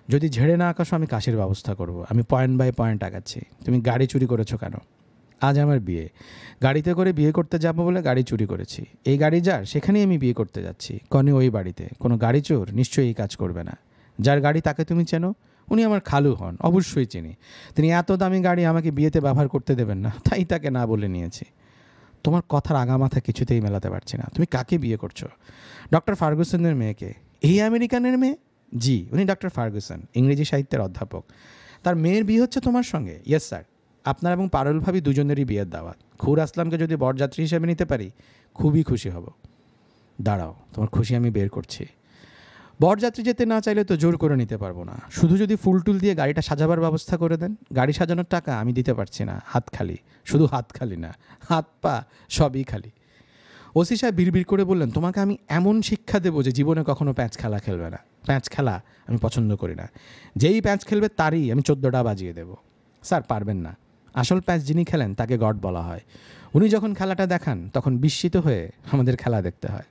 যদি ঝেড়ে না আকাশো আমি কাশির ব্যবস্থা করব। আমি পয়েন্ট বাই পয়েন্ট আগাচ্ছি। তুমি গাড়ি চুরি করেছো কেন? আজ আমার বিয়ে। গাড়িতে করে বিয়ে করতে যাব বলে গাড়ি চুরি করেছি। এই গাড়ি যার, সেখানেই আমি বিয়ে করতে যাচ্ছি। কনে ওই বাড়িতে। কোনো গাড়ি চোর নিশ্চয়ই এই কাজ করবে না। যার গাড়ি তাকে তুমি চেনো? উনি আমার খালু হন। অবশ্যই চিনি। তিনি এত দামি গাড়ি আমাকে বিয়েতে ব্যবহার করতে দেবেন না, তাই তাকে না বলে নিয়েছি। তোমার কথার আগামাথা কিছুতেই মেলাতে পারছি না। তুমি কাকে বিয়ে করছো? ডক্টর ফার্গুসনের মেয়েকে। এই আমেরিকানের মেয়ে? জি, উনি ডক্টর ফার্গুসন, ইংরেজি সাহিত্যের অধ্যাপক। তার মেয়ের বিয়ে হচ্ছে তোমার সঙ্গে? Yes sir. আপনার এবং পারুল ভাবি দুজনেরই বিয়ের দাওয়াত। খুর আসলামকে যদি বরযাত্রী হিসেবে নিতে পারি খুবই খুশি হব। দাঁড়াও, তোমার খুশি আমি বের করছি। বরযাত্রী যেতে না চাইলে তো জোর করে নিতে পারবো না। শুধু যদি ফুল টুল দিয়ে গাড়িটা সাজাবার ব্যবস্থা করে দেন। গাড়ি সাজানোর টাকা আমি দিতে পারছি না। হাত খালি। শুধু হাত খালি না, হাত পা সবই খালি। ওসি সাহেব বিড়বিড় করে বললেন, তোমাকে আমি এমন শিক্ষা দেবো যে জীবনে কখনো প্যাঁচ খেলা খেলবে না। প্যাঁচ খেলা আমি পছন্দ করি না। যেই প্যাঁচ খেলবে তারই আমি 14টা বাজিয়ে দেবো। স্যার পারবেন না। আসল প্যাঁচ যিনি খেলেন তাকে গড বলা হয়। উনি যখন খেলাটা দেখান তখন বিস্মিত হয়ে আমাদের খেলা দেখতে হয়।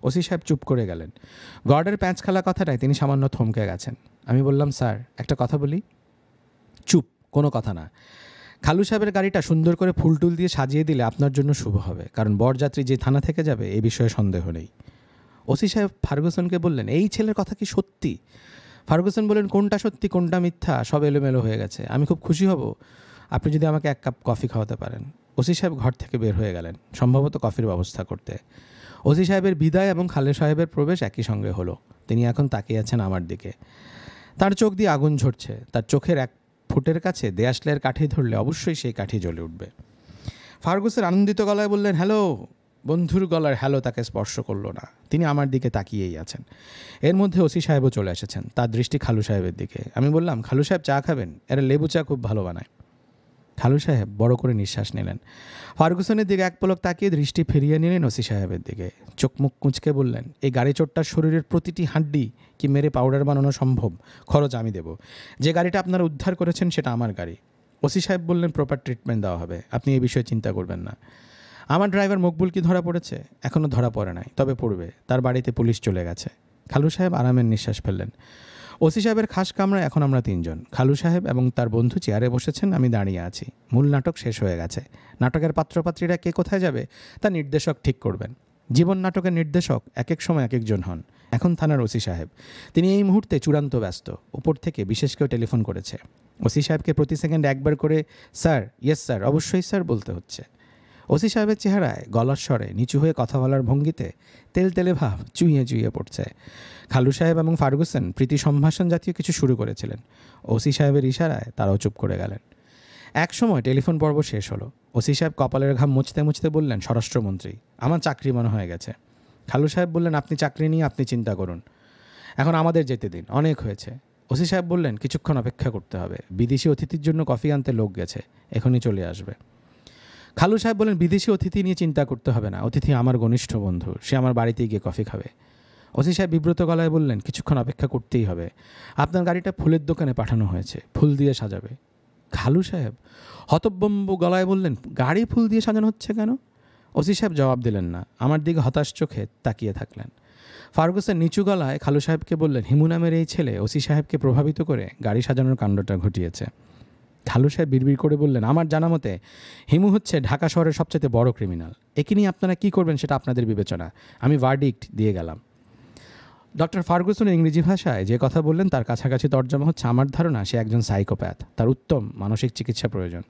ওসি সাহেব চুপ করে গেলেন। গডের প্যাঁচ খেলা কথাটায় তিনি সামান্য থমকে গেছেন। আমি বললাম, স্যার একটা কথা বলি। চুপ, কোনো কথা না। খালু সাহেবের গাড়িটা সুন্দর করে ফুলটুল দিয়ে সাজিয়ে দিলে আপনার জন্য শুভ হবে, কারণ বরযাত্রী যে থানা থেকে যাবে এই বিষয়ে সন্দেহ নেই। ওসি সাহেব ফার্গুসনকে বললেন, এই ছেলের কথা কি সত্যি? ফার্গুসন বললেন, কোনটা সত্যি কোনটা মিথ্যা সব এলোমেলো হয়ে গেছে। আমি খুব খুশি হব আপনি যদি আমাকে 1 কাপ কফি খাওয়াতে পারেন। ওসি সাহেব ঘর থেকে বের হয়ে গেলেন, সম্ভবত কফির ব্যবস্থা করতে। ওসি সাহেবের বিদায় এবং খালেদ সাহেবের প্রবেশ একই সঙ্গে হলো। তিনি এখন তাকিয়ে আছেন আমার দিকে। তার চোখ দিয়ে আগুন ঝরছে। তার চোখের এক ফুটের কাছে দেয়াশলের কাঠি ধরলে অবশ্যই সেই কাঠি জ্বলে উঠবে। ফার্গুসন আনন্দিত গলায় বললেন, হ্যালো বন্ধুর গলার হ্যালো তাকে স্পর্শ করলো না, তিনি আমার দিকে তাকিয়েই আছেন। এর মধ্যে ওসি সাহেবও চলে এসেছেন, তার দৃষ্টি খালু সাহেবের দিকে। আমি বললাম, খালু সাহেব চা খাবেন? এরা লেবু চা খুব ভালো বানায়। খালু সাহেব বড় করে নিঃশ্বাস নিলেন, ফার্গুসনের দিকে এক পলক তাকিয়ে দৃষ্টি ফিরিয়ে নিলেন ওসি সাহেবের দিকে। চোখ মুখ কুঁচকে বললেন, এই গাড়ি চোরটার শরীরের প্রতিটি হাড্ডি কি মেরে পাউডার বানানো সম্ভব? খরচ আমি দেব। যে গাড়িটা আপনারা উদ্ধার করেছেন সেটা আমার গাড়ি। ওসি সাহেব বললেন, প্রপার ট্রিটমেন্ট দেওয়া হবে, আপনি এই বিষয়ে চিন্তা করবেন না। আমার ড্রাইভার মকবুল কি ধরা পড়েছে? এখনও ধরা পড়ে নাই, তবে পড়বে। তার বাড়িতে পুলিশ চলে গেছে। খালু সাহেব আরামের নিঃশ্বাস ফেললেন। ওসি সাহেবের খাস কামরায় এখন আমরা তিনজন। খালু সাহেব এবং তার বন্ধু চেয়ারে বসেছেন, আমি দাঁড়িয়ে আছি। মূল নাটক শেষ হয়ে গেছে। নাটকের পাত্রপাত্রীরা কে কোথায় যাবে তা নির্দেশক ঠিক করবেন। জীবন নাটকের নির্দেশক এক এক সময় এক একজন হন। এখন থানার ওসি সাহেব, তিনি এই মুহূর্তে চূড়ান্ত ব্যস্ত। উপর থেকে বিশেষ কেউ টেলিফোন করেছে। ওসি সাহেবকে প্রতি সেকেন্ড একবার করে স্যার, ইয়েস স্যার, অবশ্যই স্যার বলতে হচ্ছে। ওসি সাহেবের চেহারায়, গলার স্বরে, নিচু হয়ে কথা বলার ভঙ্গিতে তেলতেলে ভাব চুইয়ে চুইয়ে পড়ছে। খালু সাহেব এবং ফার্গুসন প্রীতি সম্ভাষণ জাতীয় কিছু শুরু করেছিলেন। ওসি সাহেবের ইশারায় তারাও চুপ করে গেলেন। এক সময় টেলিফোন পর্ব শেষ হলো। ওসি সাহেব কপালের ঘাম মুছতে মুছতে বললেন, স্বরাষ্ট্রমন্ত্রী, আমার চাকরি মনে হয়ে গেছে। খালু সাহেব বললেন, আপনি চাকরি নিয়ে আপনি চিন্তা করুন, এখন আমাদের যেতে দিন, অনেক হয়েছে। ওসি সাহেব বললেন, কিছুক্ষণ অপেক্ষা করতে হবে, বিদেশি অতিথির জন্য কফি আনতে লোক গেছে, এখনই চলে আসবে। খালু সাহেব বললেন, বিদেশি অতিথি নিয়ে চিন্তা করতে হবে না, অতিথি আমার ঘনিষ্ঠ বন্ধু, সে আমার বাড়িতে গিয়ে কফি খাবে। ওসি সাহেব বিব্রত গলায় বললেন, কিছুক্ষণ অপেক্ষা করতেই হবে, আপনার গাড়িটা ফুলের দোকানে পাঠানো হয়েছে, ফুল দিয়ে সাজাবে। খালু সাহেব হতভম্ব গলায় বললেন, গাড়ি ফুল দিয়ে সাজানো হচ্ছে কেন? ওসি সাহেব জবাব দিলেন না, আমার দিকে হতাশ চোখে তাকিয়ে থাকলেন। ফার্গুসন নিচু গলায় খালু সাহেবকে বললেন, হিমু নামের এই ছেলে ওসি সাহেবকে প্রভাবিত করে গাড়ি সাজানোর কাণ্ডটা ঘটিয়েছে। খালু সাহেব বিড়বিড় করে বললেন, আমার জানা মতে হিমু হচ্ছে ঢাকা শহরের সবচেয়ে বড় ক্রিমিনাল। একে নিয়ে আপনারা কী করবেন সেটা আপনাদের বিবেচনা, আমি ভার্ডিক্ট দিয়ে গেলাম। ডক্টর ফার্গুসন ইংরেজি ভাষায় যে কথা বললেন তার কাছাকাছি তর্জমা হচ্ছে, আমার ধারণা সে একজন সাইকোপ্যাথ, তার উত্তম মানসিক চিকিৎসা প্রয়োজন।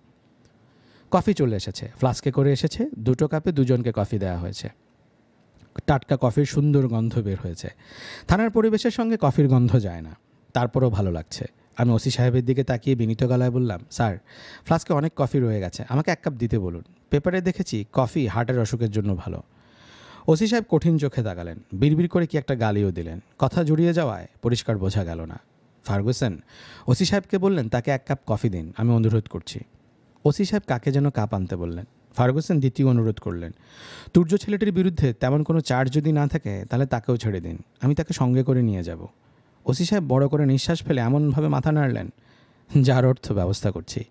কফি চলে এসেছে, ফ্লাস্কে করে এসেছে, 2টো কাপে দুজনকে কফি দেওয়া হয়েছে। টাটকা কফির সুন্দর গন্ধ বের হয়েছে। থানার পরিবেশের সঙ্গে কফির গন্ধ যায় না, তারপরও ভালো লাগছে। আমি ওসি সাহেবের দিকে তাকিয়ে বিনীত গলায় বললাম, স্যার, ফ্লাস্কে অনেক কফি রয়ে গেছে, আমাকে 1 কাপ দিতে বলুন। পেপারে দেখেছি কফি হার্টের অসুখের জন্য ভালো। ওসি সাহেব কঠিন চোখে তাকালেন, বিড়বিড় করে কি একটা গালিও দিলেন। কথা জুড়িয়ে যাওয়ায় পরিষ্কার বোঝা গেল না। ফার্গুসন ওসি সাহেবকে বললেন, তাকে 1 কাপ কফি দিন, আমি অনুরোধ করছি। ওসি সাহেব কাকে যেন কাপ আনতে বললেন। ফার্গুসন দ্বিতীয় অনুরোধ করলেন, তুর্য ছেলেটির বিরুদ্ধে তেমন কোনো চার্জ যদি না থাকে তাহলে তাকেও ছেড়ে দিন, আমি তাকে সঙ্গে করে নিয়ে যাব। ওসি সাহেব বড় করে নিঃশ্বাস ফেলে এমনভাবে মাথা নাড়লেন যার অর্থ ব্যবস্থা করছি।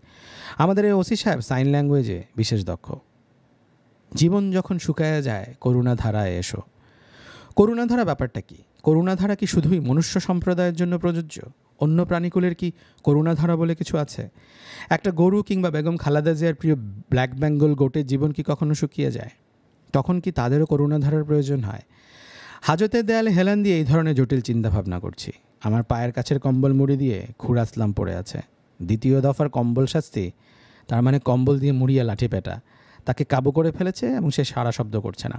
আমাদের এই ওসি সাহেব সাইন ল্যাঙ্গুয়েজে বিশেষ দক্ষ। জীবন যখন শুকায়া যায় করুণাধারায় এসো। করুণাধারা ব্যাপারটা কি? করুণাধারা কি শুধুই মনুষ্য সম্প্রদায়ের জন্য প্রযোজ্য? অন্য প্রাণীকুলের কি করুণাধারা বলে কিছু আছে? একটা গরু কিংবা বেগম খালেদা জিয়ার প্রিয় ব্ল্যাক বেঙ্গল গোটের জীবন কি কখনো শুকিয়ে যায়? তখন কি তাদেরও করুণাধারার প্রয়োজন হয়? হাজতের দেয়ালে হেলান দিয়ে এই ধরনের জটিল চিন্তাভাবনা করছি। আমার পায়ের কাছের কম্বল মুড়ি দিয়ে খুড় আসলাম পড়ে আছে। দ্বিতীয় দফার কম্বল শাস্তি, তার মানে কম্বল দিয়ে মুড়িয়ে লাঠি পেটা, তাকে কাবু করে ফেলেছে এবং সে সারা শব্দ করছে না।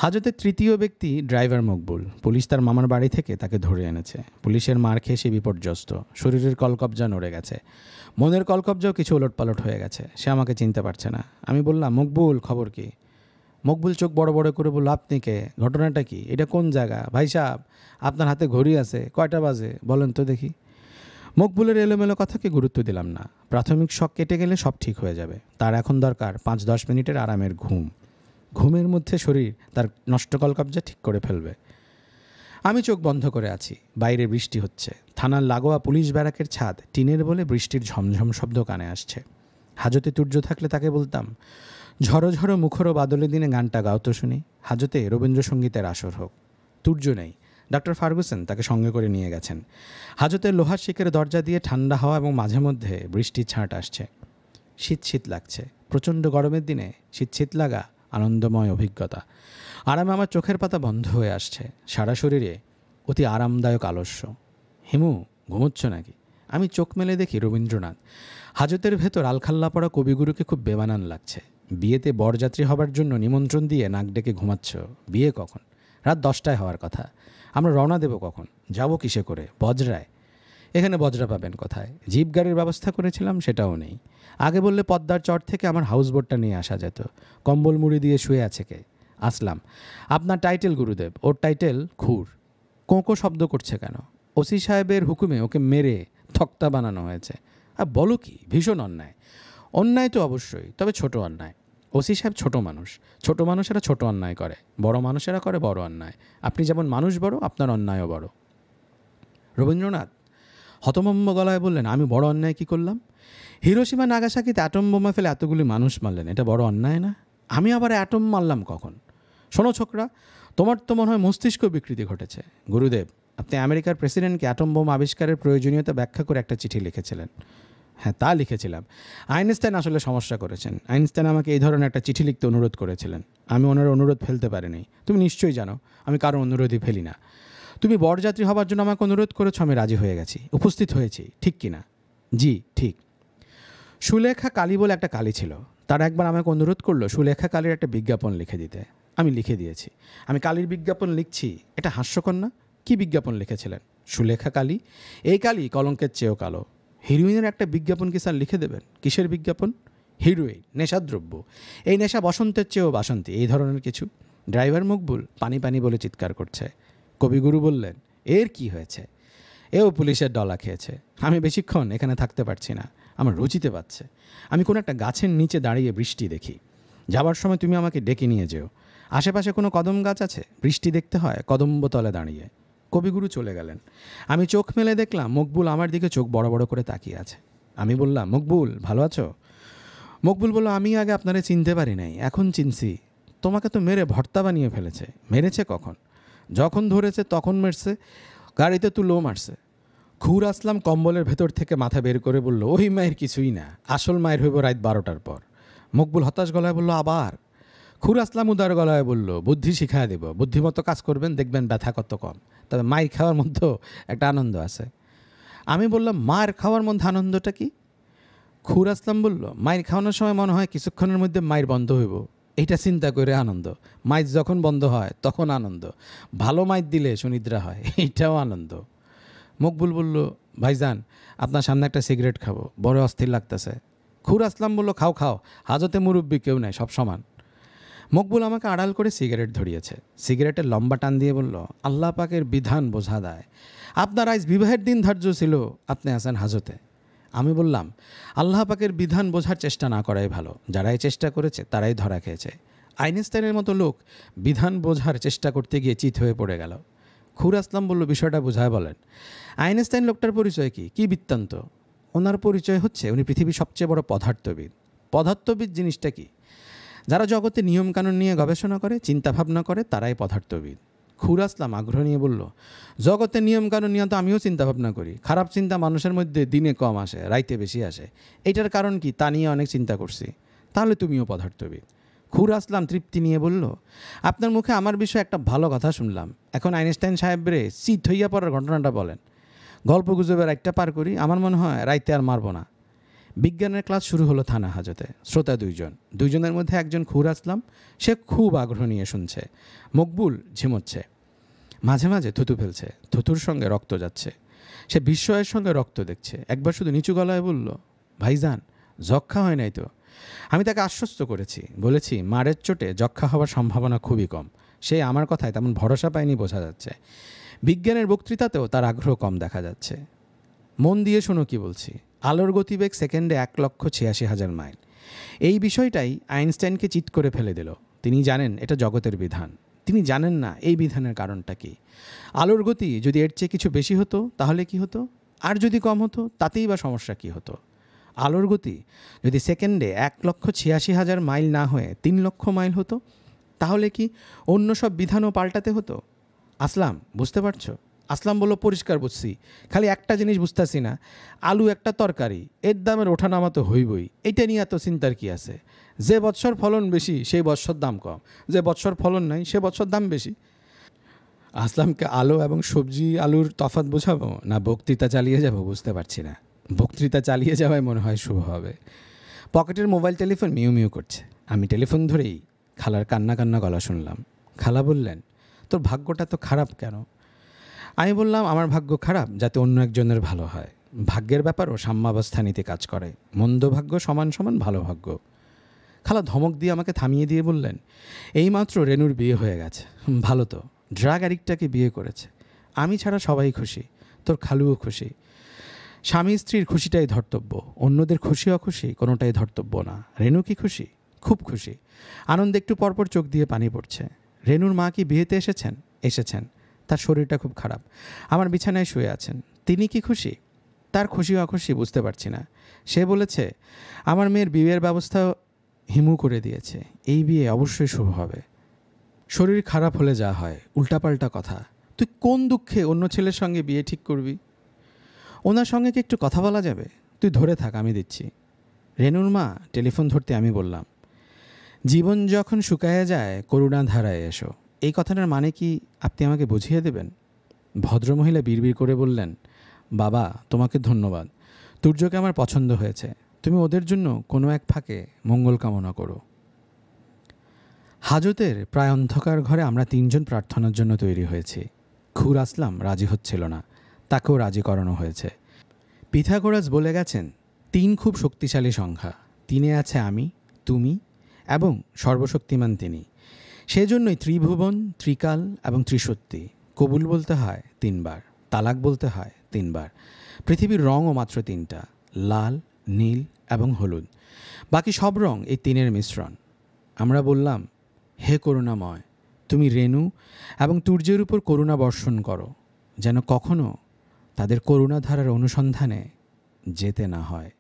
হাজতের তৃতীয় ব্যক্তি ড্রাইভার মকবুল। পুলিশ তার মামার বাড়ি থেকে তাকে ধরে এনেছে। পুলিশের মার খেয়ে সে বিপর্যস্ত, শরীরের কলকবজা নড়ে গেছে, মনের কলকবজাও কিছু ওলটপালট হয়ে গেছে। সে আমাকে চিনতে পারছে না। আমি বললাম, মকবুল, খবর কি? মকবুল চোখ বড় বড় করে বলল, আপনি কে? ঘটনাটা কি? এটা কোন জায়গা? ভাই সাহেব, আপনার হাতে ঘড়ি আছে, কয়টা বাজে বলেন তো দেখি। মকবুলের এলোমেলো কথাকে গুরুত্ব দিলাম না। প্রাথমিক শক কেটে গেলে সব ঠিক হয়ে যাবে। তার এখন দরকার 5-10 মিনিটের আরামের ঘুম। ঘুমের মধ্যে শরীর তার নষ্ট কলকবজা ঠিক করে ফেলবে। আমি চোখ বন্ধ করে আছি। বাইরে বৃষ্টি হচ্ছে। থানার লাগোয়া পুলিশ ব্যারাকের ছাদ টিনের বলে বৃষ্টির ঝমঝম শব্দ কানে আসছে। হাজতে তুর্য থাকলে তাকে বলতাম, ঝড়ো ঝড়ো মুখরো বাদলের দিনে গানটা গাও তো শুনি। হাজতে রবীন্দ্রসঙ্গীতের আসর হোক। তুর্য নেই। ডক্টর ফার্গুসন তাকে সঙ্গে করে নিয়ে গেছেন। হাজতের লোহার শিকের দরজা দিয়ে ঠান্ডা হাওয়া এবং মাঝে মধ্যে বৃষ্টির ছাঁট আসছে। শীত শীত লাগছে। প্রচণ্ড গরমের দিনে শীত শীত লাগা আনন্দময় অভিজ্ঞতা। আরামে আমার চোখের পাতা বন্ধ হয়ে আসছে। সারা শরীরে অতি আরামদায়ক আলস্য। হিমু, ঘুমোচ্ছ নাকি? আমি চোখ মেলে দেখি রবীন্দ্রনাথ। হাজতের ভেতর আলখাল্লা পড়া কবিগুরুকে খুব বেমানান লাগছে। বিয়েতে বরযাত্রী হবার জন্য নিমন্ত্রণ দিয়ে নাক ডেকে ঘুমাচ্ছ। বিয়ে কখন? রাত 10টায় হওয়ার কথা। আমরা রওনা দেব কখন? যাব কিসে করে? বজরায়? এখানে বজরা পাবেন কোথায়? জিপ গাড়ির ব্যবস্থা করেছিলাম, সেটাও নেই। আগে বললে পদ্মার চর থেকে আমার হাউসবোটটা নিয়ে আসা যেত। কম্বল মুড়ি দিয়ে শুয়ে আছে কে? আসলাম। আপনার টাইটেল গুরুদেব? ওর টাইটেল খুর। কোঁকো শব্দ করছে কেন? ওসি সাহেবের হুকুমে ওকে মেরে তক্তা বানানো হয়েছে। আর বলো কি, ভীষণ অন্যায়। অন্যায় তো অবশ্যই, তবে ছোট অন্যায়। ওসি সাহেব ছোট মানুষ, ছোট মানুষেরা ছোট অন্যায় করে, বড় মানুষেরা করে বড় অন্যায়। আপনি যেমন মানুষ বড়, আপনার অন্যায়ও বড়। রবীন্দ্রনাথ হতভম্ব গলায় বললেন, আমি বড় অন্যায় কী করলাম? হিরোশিমা নাগাসাকিতে অ্যাটম বোমা ফেলে এতগুলি মানুষ মারলেন, এটা বড় অন্যায় না? আমি আবার অ্যাটম মারলাম কখন? শোনো ছোকরা, তোমার তো মনে হয় মস্তিষ্ক বিকৃতি ঘটেছে। গুরুদেব, আপনি আমেরিকার প্রেসিডেন্টকে অ্যাটম বোম আবিষ্কারের প্রয়োজনীয়তা ব্যাখ্যা করে একটা চিঠি লিখেছিলেন। হ্যাঁ, তা লিখেছিলাম। আইনস্টাইন আসলে সমস্যা করেছেন। আইনস্টাইন আমাকে এই ধরনের একটা চিঠি লিখতে অনুরোধ করেছিলেন। আমি ওনার অনুরোধ ফেলতে পারিনি। তুমি নিশ্চয়ই জানো আমি কারো অনুরোধই ফেলি না। তুমি বরযাত্রী হবার জন্য আমাকে অনুরোধ করেছো, আমি রাজি হয়ে গেছি, উপস্থিত হয়েছি, ঠিক কি না? জি ঠিক। সুলেখা কালী বলে একটা কালী ছিল, তারা একবার আমাকে অনুরোধ করলো সুলেখা কালীর একটা বিজ্ঞাপন লিখে দিতে। আমি লিখে দিয়েছি। আমি কালীর বিজ্ঞাপন লিখছি, এটা হাস্যকর না? কী বিজ্ঞাপন লিখেছিলেন? সুলেখা কালী। এই কালী কলঙ্কের চেয়েও কালো। হিরোইনের একটা বিজ্ঞাপন কি স্যার লিখে দেবেন? কিসের বিজ্ঞাপন? হিরোইন, নেশাদ্রব্য। এই নেশা বসন্তের চেয়েও বাসন্তী, এই ধরনের কিছু। ড্রাইভার মকবুল পানি পানি বলে চিৎকার করছে। কবিগুরু বললেন, এর কি হয়েছে? এও পুলিশের ডলা খেয়েছে। আমি বেশিক্ষণ এখানে থাকতে পারছি না, আমার রুচিতে পাচ্ছে। আমি কোনো একটা গাছের নিচে দাঁড়িয়ে বৃষ্টি দেখি। যাবার সময় তুমি আমাকে ডেকে নিয়ে যেও। আশেপাশে কোনো কদম গাছ আছে? বৃষ্টি দেখতে হয় কদম্বতলে দাঁড়িয়ে। কবিগুরু চলে গেলেন। আমি চোখ মেলে দেখলাম মকবুল আমার দিকে চোখ বড় বড় করে তাকিয়ে আছে। আমি বললাম, মকবুল ভালো আছো? মকবুল বলল, আমি আগে আপনারে চিনতে পারি নাই, এখন চিনছি। তোমাকে তো মেরে ভর্তা বানিয়ে ফেলেছে। মেরেছে কখন? যখন ধরেছে তখন মেরছে, গাড়িতে তুলেও মারছে। খুর আসলাম কম্বলের ভেতর থেকে মাথা বের করে বলল, ওই মায়ের কিছুই না, আসল মায়ের হইব রাত 12টার পর। মকবুল হতাশ গলায় বলল, আবার? খুর আসলাম উদার গলায় বলল, বুদ্ধি শিখায় দেব, বুদ্ধিমতো কাজ করবেন, দেখবেন ব্যথা কত কম। তবে মায়ের খাওয়ার মধ্যেও একটা আনন্দ আছে। আমি বললাম, মায়ের খাওয়ার মধ্যে আনন্দটা কি? খুর আসলাম বলল, মায়ের খাওয়ানোর সময় মনে হয় কিছুক্ষণের মধ্যে মায়ের বন্ধ হইব, এইটা চিন্তা করে আনন্দ। মাইর যখন বন্ধ হয় তখন আনন্দ। ভালো মাইর দিলে সুনিদ্রা হয়, এইটাও আনন্দ। মকবুল বলল, ভাইজান আপনার সামনে একটা সিগারেট খাবো, বড় অস্থির লাগতেছে। খুর আসলাম বলল, খাও খাও, হাজতে মুরব্বী কেউ নাই, সব সমান। মকবুল আমাকে আড়াল করে সিগারেট ধরিয়েছে। সিগারেটের লম্বা টান দিয়ে বলল, আল্লাহ পাকের বিধান বোঝা দেয়। আপনার আজ বিবাহের দিন ধার্য ছিল, আপনি আছেন হাজতে। আমি বললাম, আল্লাহ পাকের বিধান বোঝার চেষ্টা না করাই ভালো। যারাই চেষ্টা করেছে তারাই ধরা খেয়েছে। আইনস্টাইনের মতো লোক বিধান বোঝার চেষ্টা করতে গিয়ে চিত হয়ে পড়ে গেল। খুর আসলাম বলল, বিষয়টা বোঝায় বলেন। আইনস্টাইন লোকটার পরিচয় কি? কী বৃত্তান্ত? ওনার পরিচয় হচ্ছে উনি পৃথিবীর সবচেয়ে বড় পদার্থবিদ। পদার্থবিদ জিনিসটা কি? যারা জগতে নিয়মকানুন নিয়ে গবেষণা করে, চিন্তাভাবনা করে, তারাই পদার্থবিদ। খুর আসলাম আগ্রহ নিয়ে বলল, জগতের নিয়মকানুন নিয়ে তো আমিও চিন্তাভাবনা করি। খারাপ চিন্তা মানুষের মধ্যে দিনে কম আসে, রাইতে বেশি আসে। এইটার কারণ কি তা নিয়ে অনেক চিন্তা করছি। তাহলে তুমিও পদার্থবিদ। খুর আসলাম তৃপ্তি নিয়ে বলল, আপনার মুখে আমার বিষয়ে একটা ভালো কথা শুনলাম। এখন আইনস্টাইন সাহেবরে চিত হইয়া পড়ার ঘটনাটা বলেন। গল্প গুজবের একটা পার করি, আমার মনে হয় রাইতে আর মারব না। বিজ্ঞানের ক্লাস শুরু হলো থানা হাজতে। শ্রোতা দুইজনের মধ্যে একজন খুর আসলাম, সে খুব আগ্রহ নিয়ে শুনছে। মকবুল ঝিমোচ্ছে, মাঝে মাঝে থুতু ফেলছে, থুতুর সঙ্গে রক্ত যাচ্ছে। সে বিস্ময়ের সঙ্গে রক্ত দেখছে। একবার শুধু নিচু গলায় বলল, ভাইজান যক্ষা হয় নাই তো? আমি তাকে আশ্বস্ত করেছি, বলেছি মারের চোটে যক্ষা হওয়ার সম্ভাবনা খুবই কম। সে আমার কথায় তেমন ভরসা পায়নি বোঝা যাচ্ছে। বিজ্ঞানের বক্তৃতাতেও তার আগ্রহ কম দেখা যাচ্ছে। মন দিয়ে শোনো কি বলছি। আলোর গতিবেগ সেকেন্ডে 1,86,000 মাইল। এই বিষয়টাই আইনস্টাইনকে চিৎ করে ফেলে দিল। তিনি জানেন এটা জগতের বিধান। তিনি জানেন না এই বিধানের কারণটা কি। আলোর গতি যদি এর চেয়ে কিছু বেশি হতো তাহলে কি হতো? আর যদি কম হতো তাতেই বা সমস্যা কী হতো? আলোর গতি যদি সেকেন্ডে 1,86,000 মাইল না হয়ে 3 লক্ষ মাইল হতো, তাহলে কি অন্য সব বিধানও পাল্টাতে হতো? আসলাম, বুঝতে পারছো? আসলাম বলল, পরিষ্কার বুঝছি, খালি একটা জিনিস বুঝতেছি না, আলু একটা তরকারি, এর দামের ওঠানামা তো হইবই, এইটা নিয়ে এত চিন্তার কি আছে? যে বৎসর ফলন বেশি সেই বৎসর দাম কম, যে বৎসর ফলন নাই সে বৎসর দাম বেশি। আসলামকে আলো এবং সবজি আলুর তফাৎ বোঝাবো না বক্তৃতা চালিয়ে যাব বুঝতে পারছি না। বক্তৃতা চালিয়ে যাওয়াই মনে হয় শুভ হবে। পকেটের মোবাইল টেলিফোন মিউ মিউ করছে। আমি টেলিফোন ধরেই খালার কান্না কান্না গলা শুনলাম। খালা বললেন, তোর ভাগ্যটা তো খারাপ কেন? আমি বললাম, আমার ভাগ্য খারাপ যাতে অন্য একজনের ভালো হয়। ভাগ্যের ব্যাপারও সাম্যাবস্থা নিতে কাজ করে। মন্দ ভাগ্য সমান সমান ভালো ভাগ্য। খালা ধমক দিয়ে আমাকে থামিয়ে দিয়ে বললেন, এইমাত্র রেনুর বিয়ে হয়ে গেছে। ভালো তো, ড্রাগ অ্যাডিক্টটাকে বিয়ে করেছে। আমি ছাড়া সবাই খুশি, তোর খালুও খুশি। স্বামী স্ত্রীর খুশিটাই ধর্তব্য, অন্যদের খুশি অখুশি কোনোটাই ধর্তব্য না। রেনু কি খুশি? খুব খুশি। আনন্দে একটু পরপর চোখ দিয়ে পানি পড়ছে। রেনুর মা কি বিয়েতে এসেছেন? এসেছেন। তার শরীরটা খুব খারাপ, আমার বিছানায় শুয়ে আছেন। তিনি কি খুশি? তার খুশি অখুশি বুঝতে পারছি না। সে বলেছে, আমার মেয়ের বিয়ের ব্যবস্থা হিমু করে দিয়েছে, এই বিয়ে অবশ্যই শুভ হবে। শরীর খারাপ হলে যা হয়, উল্টাপাল্টা কথা। তুই কোন দুঃখে অন্য ছেলের সঙ্গে বিয়ে ঠিক করবি? ওনার সঙ্গে কি একটু কথা বলা যাবে? তুই ধরে থাক, আমি দিচ্ছি। রেনুর মা টেলিফোন ধরতে আমি বললাম, জীবন যখন শুকায়া যায় করুণা ধারায় এসো। এই কথাটার মানে কি আপনি আমাকে বুঝিয়ে দেবেন? ভদ্রমহিলা বিড়বিড় করে বললেন, বাবা তোমাকে ধন্যবাদ, তুর্যকে আমার পছন্দ হয়েছে। তুমি ওদের জন্য কোনো এক ফাঁকে মঙ্গল কামনা করো। হাজতের প্রায় অন্ধকার ঘরে আমরা তিনজন প্রার্থনার জন্য তৈরি হয়েছি। খুর আসলাম রাজি হচ্ছিল না, তাকেও রাজি করানো হয়েছে। পিথাগোরাস বলে গেছেন, 3 খুব শক্তিশালী সংখ্যা। 3-এ আছে আমি, তুমি এবং সর্বশক্তিমান তিনি। সেজন্যই ত্রিভুবন, ত্রিকাল এবং ত্রিশক্তি। কবুল বলতে হয় 3 বার, তালাক বলতে হয় 3 বার। পৃথিবীর রঙও মাত্র 3টা, লাল, নীল এবং হলুদ। বাকি সব রং এই 3-এর মিশ্রণ। আমরা বললাম, হে করুণাময়, তুমি রেণু এবং তুর্যের উপর করুণা বর্ষণ করো, যেন কখনো তাদের করুণাধারার অনুসন্ধানে যেতে না হয়।